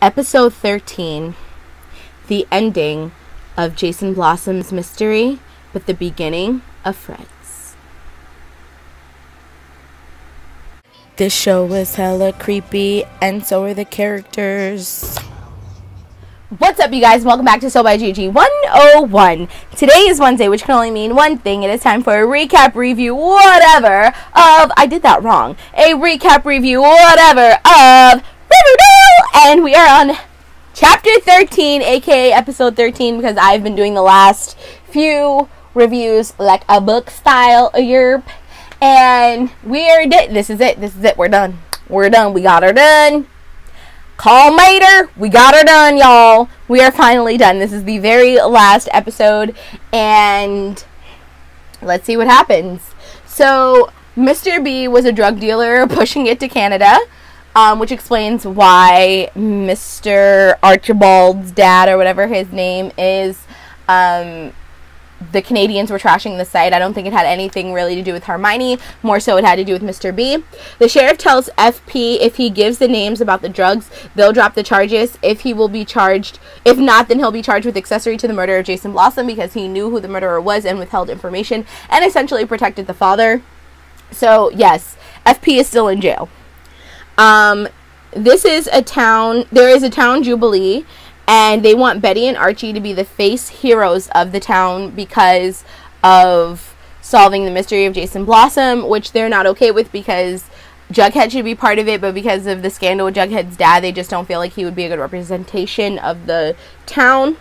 Episode 13, the ending of Jason Blossom's mystery, but the beginning of Fred's. This show was hella creepy, and so are the characters. What's up, you guys? Welcome back to So by GG 101. Today is Wednesday, which can only mean one thing. It is time for a recap, review, whatever, of... I did that wrong. A recap, review, whatever, of... Riverdale! And we are on chapter 13, aka episode 13, because I've been doing the last few reviews like a book style, and this is it, we're done, we got her done. Call Mater, we got her done, y'all. We are finally done. This is the very last episode, and let's see what happens. So Mr. B was a drug dealer pushing it to Canada, which explains why Mr. Archibald's dad, or whatever his name is, the Canadians were trashing the site. I don't think it had anything really to do with Hermione. More so it had to do with Mr. B. The sheriff tells FP if he gives the names about the drugs, they'll drop the charges. If not, then he'll be charged with accessory to the murder of Jason Blossom, because he knew who the murderer was and withheld information and essentially protected the father. So, yes, FP is still in jail. There is a town jubilee, and they want Betty and Archie to be the face heroes of the town because of solving the mystery of Jason Blossom, which they're not okay with because Jughead should be part of it, but because of the scandal with Jughead's dad, they just don't feel like he would be a good representation of the town.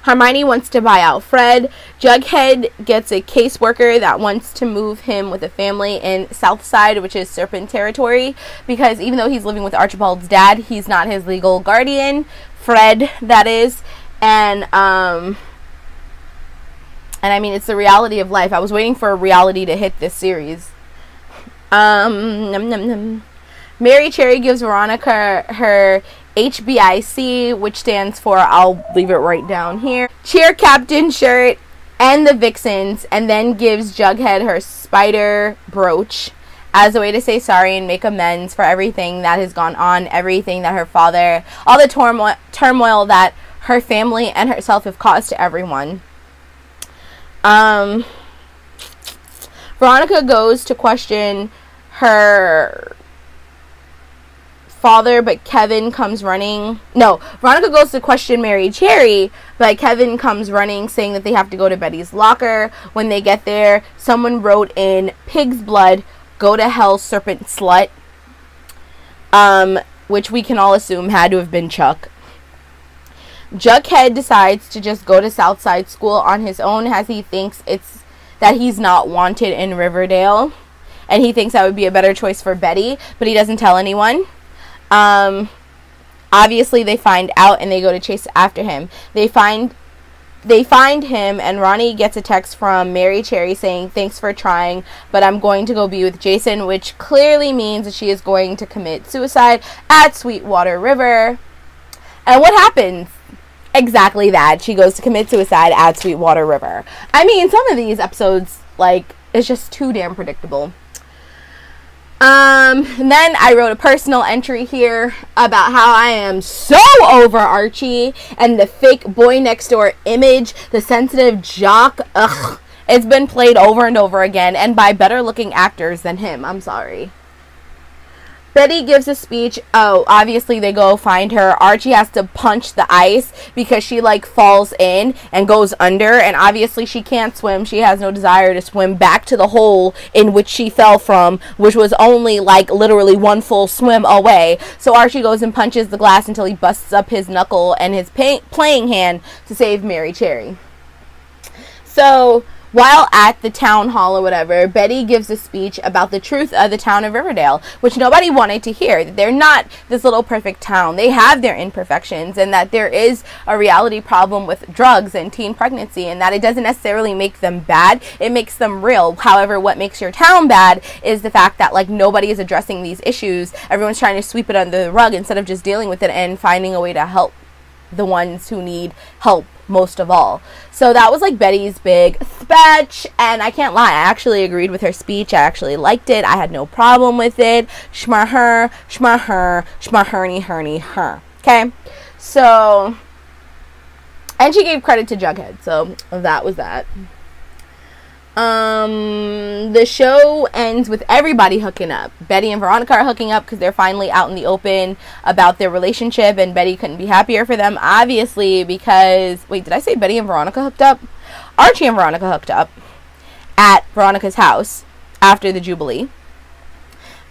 Hermione wants to buy out Fred. Jughead gets a caseworker that wants to move him with a family in Southside, which is Serpent territory, because even though he's living with Archibald's dad, he's not his legal guardian. Fred, that is. And I mean, it's the reality of life. I was waiting for a reality to hit this series. Mary Cherry gives Veronica her HBIC, which stands for, I'll leave it right down here, cheer captain shirt, and the Vixens, and then gives Jughead her spider brooch as a way to say sorry and make amends for everything that has gone on, everything that her father, all the turmoil that her family and herself have caused to everyone. Veronica goes to question her father, but Kevin comes running. No, Veronica goes to question Mary Cherry, but Kevin comes running, saying that they have to go to Betty's locker. When they get there, someone wrote in pig's blood, "Go to hell, serpent slut," which we can all assume had to have been Chuck. Jughead decides to just go to Southside School on his own, as he thinks that he's not wanted in Riverdale, and he thinks that would be a better choice for Betty, but he doesn't tell anyone. Obviously they find out and they go to chase after him. They find him, and Ronnie gets a text from Mary Cherry saying, "Thanks for trying, but I'm going to go be with Jason," which clearly means that she is going to commit suicide at Sweetwater River. And what happens? Exactly that. She goes to commit suicide at Sweetwater River. I mean, some of these episodes, like, it's just too damn predictable. And then I wrote a personal entry here about how I am so over Archie and the fake boy next door image, the sensitive jock. Ugh. It's been played over and over again, and by better looking actors than him. I'm sorry. Betty gives a speech. Oh, obviously they go find her. Archie has to punch the ice because she, like, falls in and goes under, and obviously she can't swim. She has no desire to swim back to the hole in which she fell from, which was only, like, literally one full swim away. So Archie goes and punches the glass until he busts up his knuckle and his playing hand to save Mary Cherry. So while at the town hall or whatever, Betty gives a speech about the truth of the town of Riverdale, which nobody wanted to hear. They're not this little perfect town. They have their imperfections, and that there is a reality problem with drugs and teen pregnancy, and that it doesn't necessarily make them bad. It makes them real. However, what makes your town bad is the fact that, like, nobody is addressing these issues. Everyone's trying to sweep it under the rug instead of just dealing with it and finding a way to help the ones who need help most of all. So that was like Betty's big speech, and I can't lie, I actually agreed with her speech. I actually liked it. I had no problem with it. Shmar her, shmar her, shmar herny herny her. Okay, so, and she gave credit to Jughead, so that was that. The show ends with everybody hooking up. Betty and Veronica are hooking up because they're finally out in the open about their relationship, and Betty couldn't be happier for them, obviously, because, wait, did I say Betty and Veronica hooked up? Archie and Veronica hooked up at Veronica's house after the Jubilee.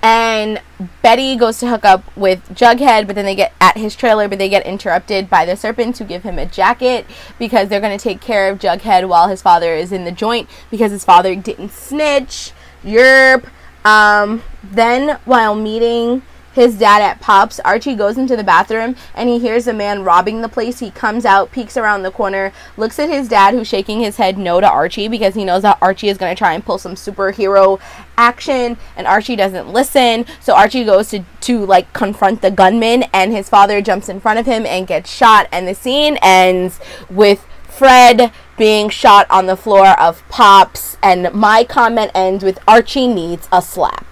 And Betty goes to hook up with Jughead, but then they get at his trailer, but they get interrupted by the Serpents, who give him a jacket because they're going to take care of Jughead while his father is in the joint because his father didn't snitch. Yerp. Then, while meeting his dad at Pops, Archie goes into the bathroom and he hears a man robbing the place. He comes out, peeks around the corner, looks at his dad, who's shaking his head no to Archie because he knows that Archie is going to try and pull some superhero action, and Archie doesn't listen. So Archie goes to like confront the gunman, and his father jumps in front of him and gets shot, and the scene ends with Fred being shot on the floor of Pops, and my comment ends with Archie needs a slap.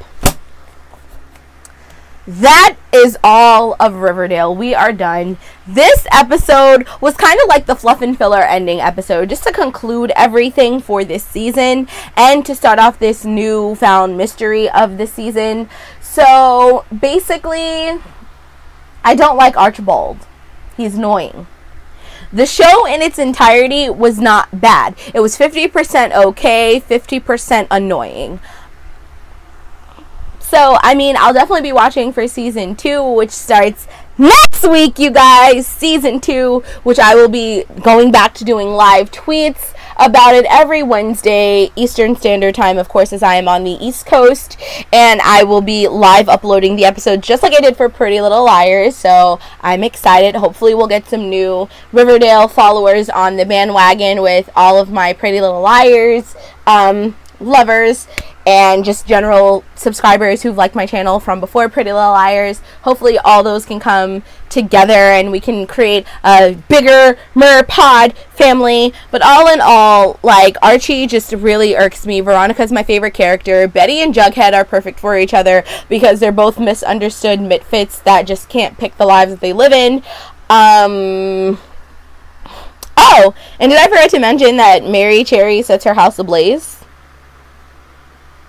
That is all of Riverdale. We are done. This episode was kind of like the fluff and filler ending episode, just to conclude everything for this season and to start off this newfound mystery of the season. So basically, I don't like Archibald. He's annoying. The show in its entirety was not bad. It was 50% okay, 50% annoying. So, I mean, I'll definitely be watching for season 2, which starts next week, you guys. Season 2, which I will be going back to doing live tweets about it every Wednesday, Eastern Standard Time, of course, as I am on the East Coast. And I will be live uploading the episodes just like I did for Pretty Little Liars. So, I'm excited. Hopefully, we'll get some new Riverdale followers on the bandwagon with all of my Pretty Little Liars lovers and just general subscribers who've liked my channel from before Pretty Little Liars. Hopefully all those can come together and we can create a bigger Merpod family. But all in all, like, Archie just really irks me. Veronica's my favorite character. Betty and Jughead are perfect for each other because they're both misunderstood misfits that just can't pick the lives that they live in. Oh, and did I forget to mention that Mary Cherry sets her house ablaze?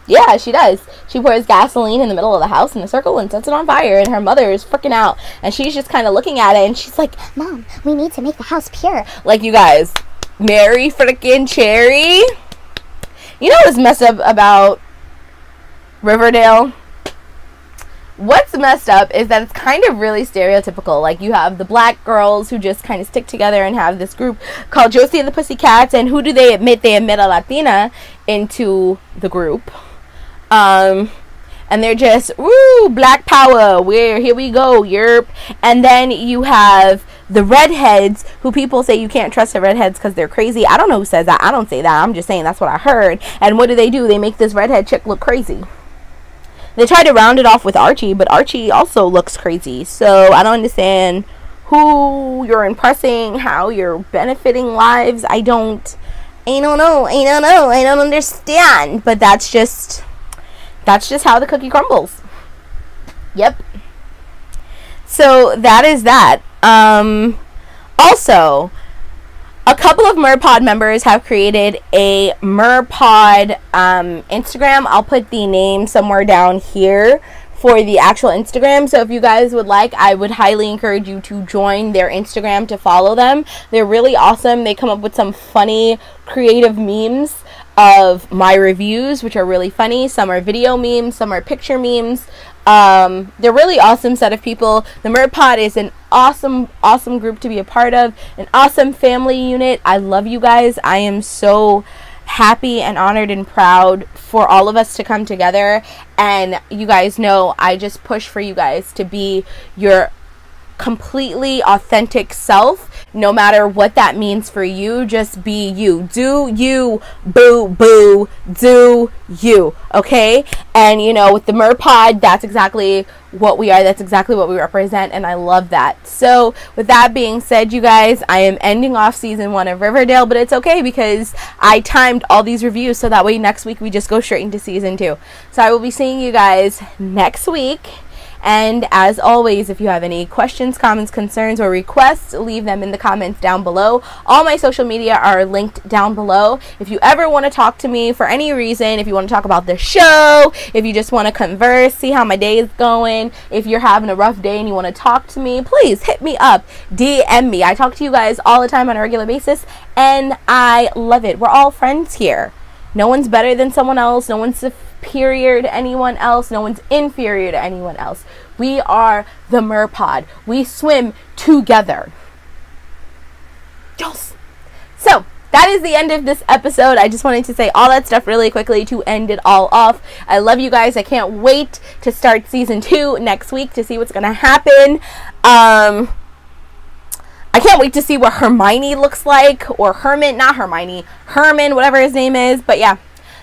Yeah, she does. She pours gasoline in the middle of the house in a circle and sets it on fire, and her mother is freaking out, and she's just kind of looking at it, and she's like, Mom, we need to make the house pure. Like, you guys, Mary freaking Cherry. You know what's messed up about Riverdale? What's messed up is that it's kind of really stereotypical. Like, you have the black girls who just kind of stick together and have this group called Josie and the Pussycats, and who do they admit? They admit a Latina into the group. And they're just, woo, black power, here we go, yerp. And then you have the redheads, who people say you can't trust the redheads because they're crazy. I don't know who says that. I don't say that. I'm just saying that's what I heard. And what do? They make this redhead chick look crazy. They try to round it off with Archie, but Archie also looks crazy. So I don't understand who you're impressing, how you're benefiting lives. I don't know. I don't understand. But that's just how the cookie crumbles. Yep. So that is that. Also, a couple of Merpod members have created a Merpod Instagram. I'll put the name somewhere down here for the actual Instagram. So if you guys would like, I would highly encourage you to join their Instagram to follow them. They're really awesome. They come up with some funny, creative memes of my reviews, which are really funny. Some are video memes, some are picture memes. They're really awesome set of people. The Merpod is an awesome group to be a part of, an awesome family unit. I love you guys. I am so happy and honored and proud for all of us to come together, and you guys know I just push for you guys to be your completely authentic self, no matter what that means for you. Just be you. Do you, boo boo, do you, okay? And you know, with the Merpod, that's exactly what we are, that's exactly what we represent, and I love that. So with that being said, you guys, I am ending off season 1 of Riverdale, but it's okay because I timed all these reviews so that way next week we just go straight into season 2. So I will be seeing you guys next week. And as always, if you have any questions, comments, concerns, or requests, leave them in the comments down below. All my social media are linked down below. If you ever want to talk to me for any reason, if you want to talk about the show, if you just want to converse, see how my day is going, if you're having a rough day and you want to talk to me, please hit me up, DM me. I talk to you guys all the time on a regular basis, and I love it. We're all friends here. No one's better than someone else. No one's superior to anyone else. No one's inferior to anyone else. We are the Merpod. We swim together. Yes. So that is the end of this episode. I just wanted to say all that stuff really quickly to end it all off. I love you guys. I can't wait to start season 2 next week to see what's going to happen. I can't wait to see what Hermione looks like, or Herman, not Hermione, Herman, whatever his name is. But yeah,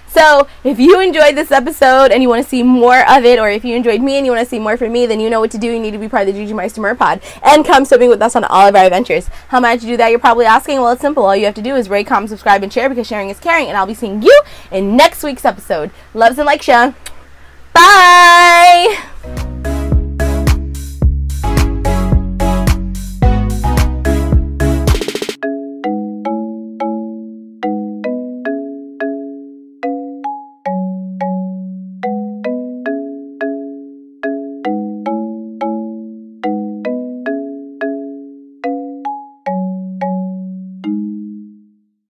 so if you enjoyed this episode and you want to see more of it, or if you enjoyed me and you want to see more from me, then you know what to do. You need to be part of the Gigi Meister Merpod and come swimming with us on all of our adventures. How am I to do that? You're probably asking. Well, it's simple. All you have to do is rate, comment, subscribe, and share, because sharing is caring. And I'll be seeing you in next week's episode. Loves and likes ya. Bye!